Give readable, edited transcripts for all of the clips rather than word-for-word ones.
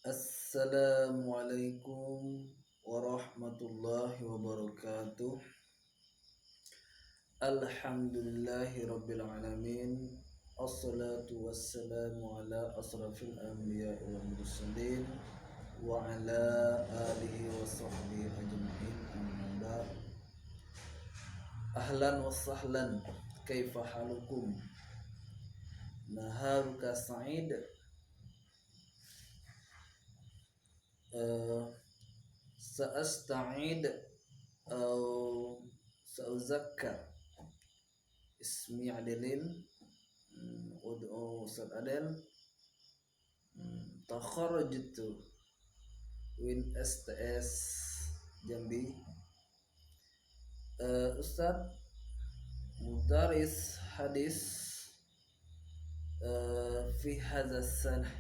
Assalamualaikum warahmatullahi wabarakatuh. Alhamdulillahi rabbil alamin. Assalatu wassalamu ala asrafil anbiya wal mursalin wa ala alihi wa sahbihi ajma'in amma ba'd. Ahlan wa sahlan. Kaifa halukum? Naharuka sa'id. Sa'asta'id atau sa'uzakkar ismi Adelin. Ud'u Ustaz Adel. Takharrajtu Win STS Jambi. Ustaz mudaris hadis fi hadha sanah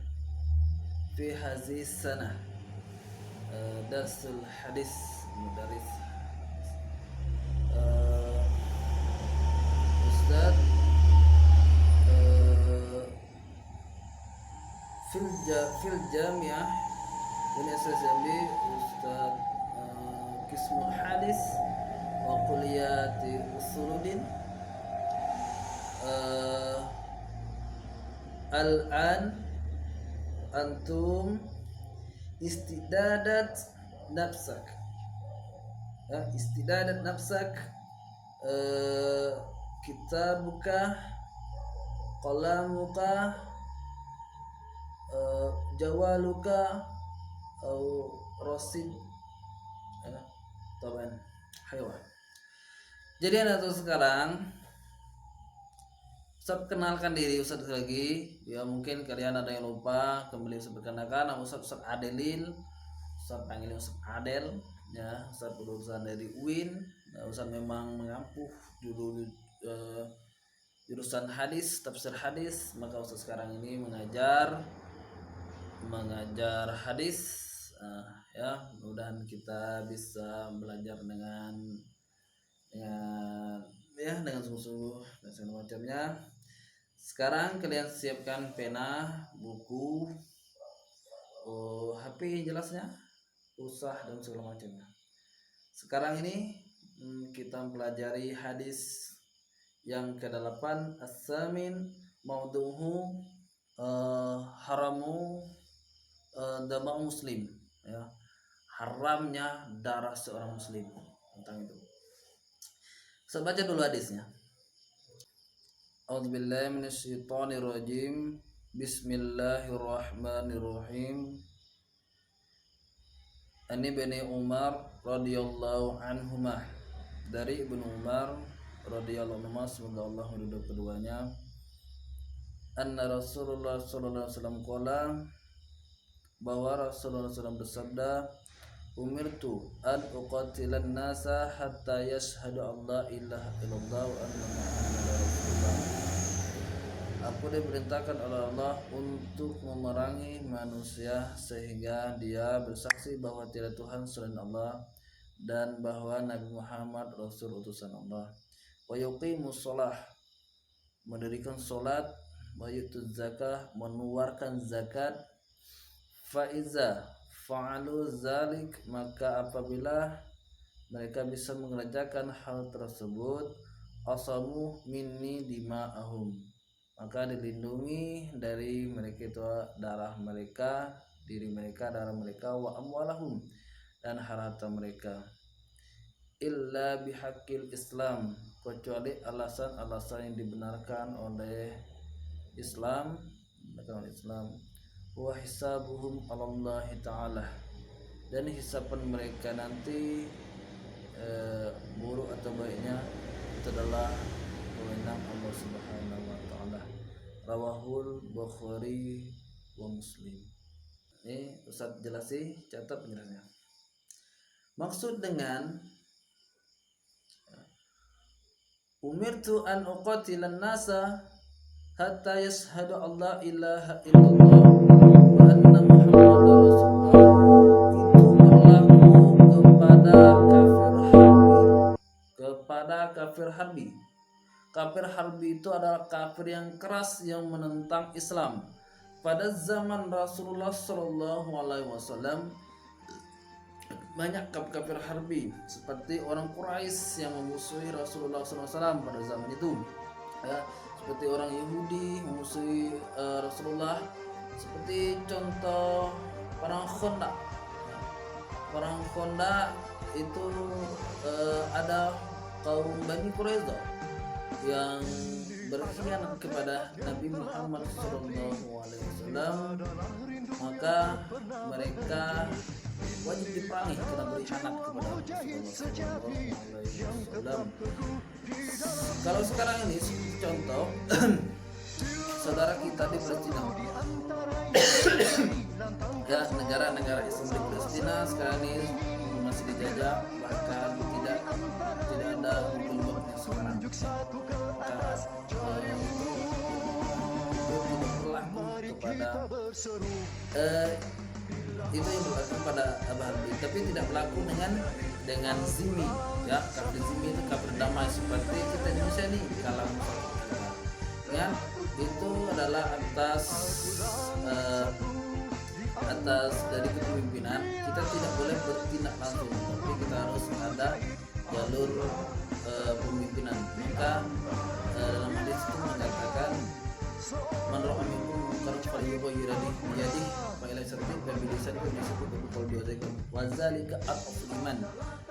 fi hadhihi sanah darsul hadis mudaris Ustaz fil jamiah Universitas Jambi. Ustaz Kismul Hadis wa Kulliyati Usuluddin. Al-an antum istidadat nafsak kitabuka qalamuka jawaluka atau rosid taban haywan. Jadi anak tuh sekarang Ustaz kenalkan diri Ustaz lagi. Ya mungkin kalian ada yang lupa, kembali Ustaz perkenalkan nama Ustaz Adelin. Ustaz panggil Ustaz Adel ya. Ustaz lulusan dari UIN. Nah, Ustaz memang mengampuh jurusan hadis, tafsir hadis. Maka Ustaz sekarang ini mengajar hadis. Ya, mudah-mudahan kita bisa belajar dengan sungguh-sungguh dan segala macamnya. Sekarang kalian siapkan pena, buku, HP jelasnya, pulsa dan segala macamnya. Sekarang ini kita mempelajari hadis yang ke-8, as-samin mauduhu haramu dama muslim ya. Haramnya darah seorang muslim. Tentang itu. Saya baca dulu hadisnya. A'udzubillahi minasyaitonirrajim. Bismillahirrahmanirrahim. An Ibnu Umar radhiyallahu anhumah. Dari Ibnu Umar radhiyallahu anhu, semoga Allah meridhoi keduanya. Anna Rasulullah sallallahu alaihi wasallam qala, bahwa Rasulullah SAW bersabda, umirtu an uqatilan nasa hatta yashhadu Allah ilaha illallah wa anna Muhammadar Rasulullah. Aku diperintahkan oleh Allah untuk memerangi manusia sehingga dia bersaksi bahwa tidak Tuhan selain Allah dan bahwa Nabi Muhammad Rasul utusan Allah. Wa yuqimus shalah, mendirikan salat, wa yutuz zakah, mengeluarkan zakat. Fa iza fa'alu zalik, maka apabila mereka bisa mengerjakan hal tersebut, asamu minni dima'ahum, maka dilindungi dari mereka itu darah mereka, diri mereka, darah mereka, wa amwalahum, dan harta mereka, illa bihaqqil Islam, kecuali alasan-alasan yang dibenarkan oleh Islam, wa hisabuhum 'alallahi ta'ala, dan hisaban mereka nanti buruk atau baiknya itu adalah wewenang Allah Subhanahu wa taala. Rawahul Bukhari wa Muslim. Ini Ustaz jelasi, catat penjelasannya. Maksud dengan umirtu an uqatilan nasa hatta yashhadu Allah ilaha illallah wa anna Muhammadar Rasulullah, itu berlaku kepada kafir harbi. Kafir harbi itu adalah kafir yang keras yang menentang Islam. pada zaman Rasulullah Shallallahu Alaihi Wasallam banyak kafir harbi seperti orang Quraisy yang memusuhi Rasulullah SAW pada zaman itu, ya, seperti orang Yahudi memusuhi Rasulullah, seperti contoh perang Khandaq. Perang Khandaq itu ada kaum Bani Quraidah yang berkhianat kepada Nabi Muhammad SAW, maka mereka wajib diperangi karena berkhianat kepada Rasulullah SAW. Kalau sekarang ini contoh saudara kita di Palestina, ya, negara-negara Islam di Palestina sekarang ini masih dijajah, bahkan tidak ada hukum-hukumnya sekarang. Kepada itu yang berlaku pada Ababi, tapi tidak berlaku dengan zimmi, ya. Kafir zimmi itu kafir damai seperti kita di Indonesia nih, kalau ya, itu adalah atas dari kepemimpinan. Kita tidak boleh bertindak langsung, tapi kita harus ada jalur pemimpinan. Maka dalam hadis itu mengatakan man ra'a minkum munkaran falyughayyirhu biyadihi fa ila sarfi wa bi lisanihi wa bi qalbihi wa zalika aqwal iman,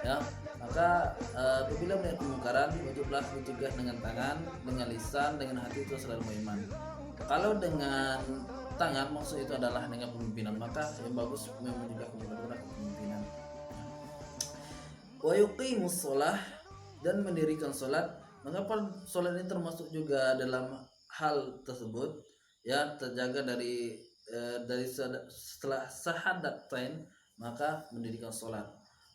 ya. Maka apabila melihat kemungkaran, wajiblah mencegah dengan tangan, dengan lisan, dengan hati, itu selalu beriman. Kalau dengan tangan maksud itu adalah dengan pemimpinan, maka yang bagus mencegah kemungkaran. Wa yuqimus shalah, dan mendirikan salat. Mengapa salat ini termasuk juga dalam hal tersebut, ya, terjaga dari setelah syahadatain, maka mendirikan salat.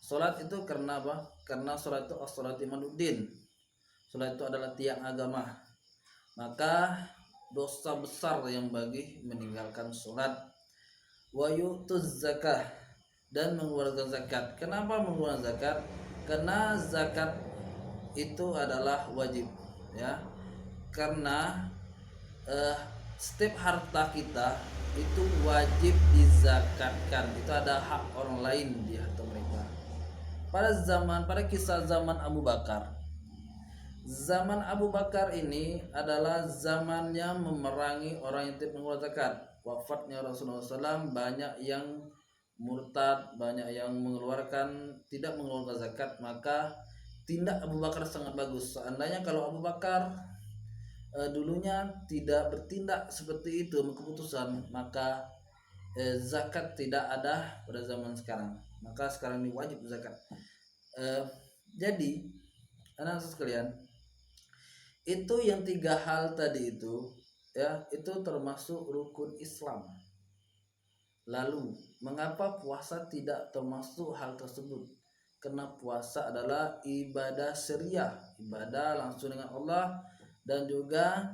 Salat itu karena apa? Karena salat itu as-salat imanuddin. Salat itu adalah tiang agama. Maka dosa besar yang bagi meninggalkan salat. Wa yu'tuz zakah, dan mengeluarkan zakat. Kenapa mengeluarkan zakat? Karena zakat itu adalah wajib, ya. Karena setiap harta kita itu wajib dizakatkan. Itu ada hak orang lain di harta mereka. Pada kisah zaman Abu Bakar. Zaman Abu Bakar ini adalah zamannya memerangi orang yang tidak mengeluarkan zakat. Wafatnya Rasulullah SAW, banyak yang murtad, banyak yang tidak mengeluarkan zakat. Maka tindak Abu Bakar sangat bagus. Seandainya kalau Abu Bakar dulunya tidak bertindak seperti itu keputusan, maka zakat tidak ada pada zaman sekarang. Maka sekarang ini wajib zakat. Jadi anak-anak sekalian, itu yang 3 hal tadi itu, ya, itu termasuk rukun Islam. Lalu mengapa puasa tidak termasuk hal tersebut? Karena puasa adalah ibadah syariah, ibadah langsung dengan Allah, dan juga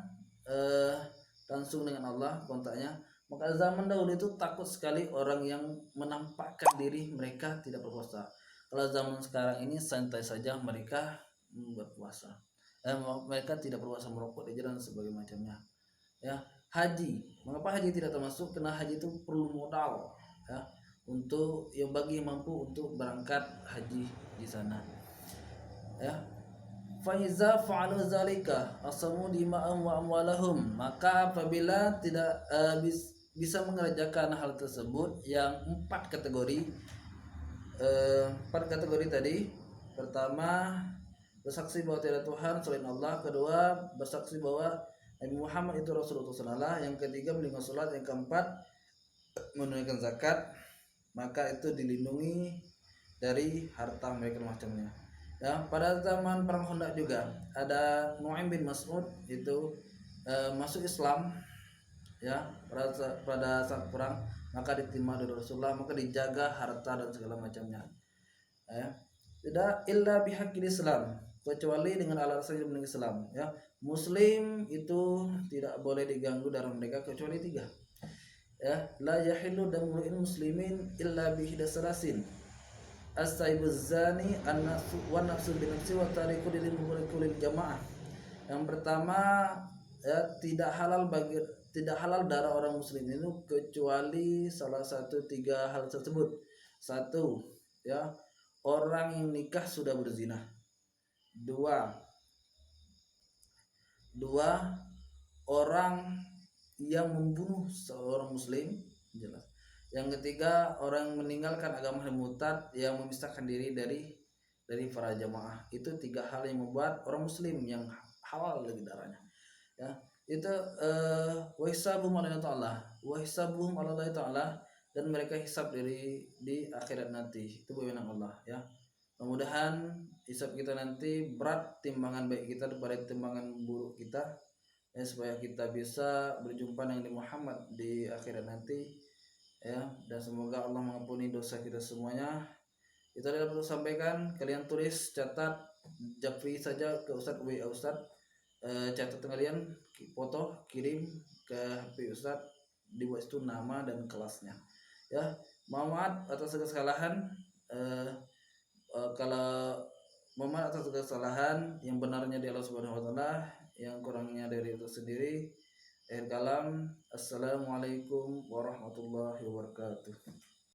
langsung dengan Allah kontaknya. Maka zaman dahulu itu takut sekali orang yang menampakkan diri mereka tidak berpuasa. Kalau zaman sekarang ini santai saja mereka berpuasa. Mereka tidak berpuasa, merokok di jalan sebagainya macamnya. Ya, haji. Mengapa haji tidak termasuk? Karena haji itu perlu modal, ya, untuk yang bagi yang mampu untuk berangkat haji di sana. Ya. Faiza fa'alu zalika asamu dima'am wa amwalahum, maka apabila tidak bisa mengerjakan hal tersebut, yang 4 kategori tadi. Pertama, bersaksi bahwa tidak Tuhan selain Allah. Kedua, bersaksi bahwa Nabi Muhammad itu Rasulullah SAW. Yang ketiga, menunaikan salat. Yang keempat, menunaikan zakat. Maka itu dilindungi dari harta mereka macamnya. Ya, pada zaman perang Khandaq juga ada Nu'aim bin Mas'ud itu masuk Islam, ya, pada saat perang, maka diterima oleh Rasulullah, maka dijaga harta dan segala macamnya, ya. Tidak illa bihaqqil Islam, kecuali dengan alasan yang Islam, ya. Muslim itu tidak boleh diganggu darah mereka kecuali 3, ya. La yahillu damu muslimin illa bihidasalasin, as-saibuz zani, an-nafsu wa nafsu bin nafsi wa tariku lil jamaah. Yang pertama, ya, tidak halal bagi tidak halal darah orang muslim itu kecuali salah satu tiga hal tersebut. Satu, ya, orang yang nikah sudah berzina. Dua, orang yang membunuh seorang muslim, jelas. Yang ketiga, orang yang meninggalkan agama murtad yang memisahkan diri dari para jamaah. Itu tiga hal yang membuat orang muslim yang halal lagi darahnya, ya. Itu wahisabuhum ala Allah taala, dan mereka hisab di akhirat nanti. Itu wewenang Allah, ya. Mudah-mudahan hisab kita nanti berat timbangan baik kita daripada timbangan buruk kita, ya, supaya kita bisa berjumpa dengan Muhammad di akhirat nanti, ya. Dan semoga Allah mengampuni dosa kita semuanya. Itu adalah perlu sampaikan. Kalian tulis, catat, japri saja ke Ustadz, WA Ustadz, catat kalian, foto, kirim ke HP Ustadz, dibuat itu nama dan kelasnya, ya. Mohon maaf atas segala kesalahan. Kalau mohon maaf atas segala kesalahan, yang benarnya di Allah Subhanahu wa taala, yang kurangnya dari itu sendiri. Akhir kalam, assalamualaikum warahmatullahi wabarakatuh.